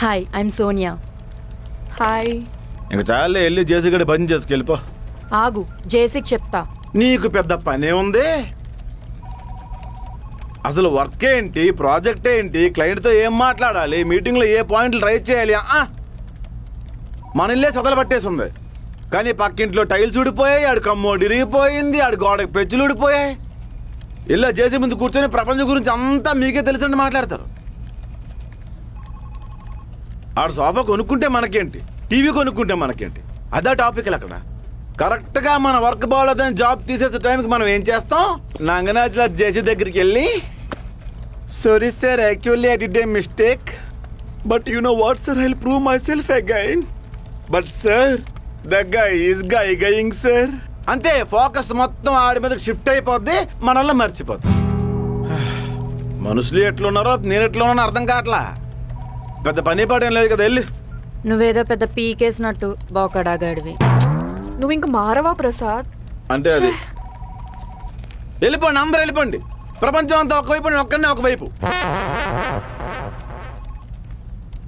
Hi I'm Sonia. Hi. ఇంక చాలే వెళ్ళి జేసీ గడి పని చేసుకెళ్ళిపో. ఆగు, జేసీకి చెప్తా. నీకు పెద్ద పనే ఉంది. అసలు వర్క్ ఏంటి, ప్రాజెక్ట్ ఏంటి, క్లయింట్తో ఏం మాట్లాడాలి, మీటింగ్లో ఏ పాయింట్లు రైజ్ చేయాలి, మన ఇల్లే సదలు పట్టేసింది. కానీ పక్కింట్లో టైల్స్ ఊడిపోయాయి, ఆడు కమ్మోడు ఇరిగిపోయింది, ఆడు గోడకి పెచ్చులు ఊడిపోయాయి. ఇలా జేసీ ముందు కూర్చొని ప్రపంచం గురించి అంతా మీకే తెలిసినట్టు మాట్లాడతారు. ఆడు సోఫా కొనుక్కుంటే మనకేంటి, టీవీ కొనుక్కుంటే మనకేంటి, అదే టాపిక్లు అక్కడ. కరెక్ట్గా మన వర్క్ బాగోలేదని జాబ్ తీసేసే టైంకి మనం ఏం చేస్తాం, నంగనాచిలా జేసీ దగ్గరికి వెళ్ళి sorry sir actually I did a mistake but you know what sir I will prove myself again but sir the guy is going sir. అంతే, ఫోకస్ మొత్తం ఆడి మీదకి షిఫ్ట్ అయిపోద్ది, మనల్ని మర్చిపోద్ది. మనుషులు ఎట్లున్నారో నేను ఎట్లా ఉన్నానో అర్థం కావట్లా. పెద్ద పని పాట ఏం లేదు కదా, వెళ్ళి. నువ్వేదో పెద్ద పీకేసినట్టు బోకడాగాడివి. నువ్వు ఇంక మారవా ప్రసాద్? అంటే అది వెళ్ళిపోండి, అందరూ వెళ్ళిపోండి. ప్రపంచం అంతా ఒకవైపు, ఒక్కడనే ఒకవైపు.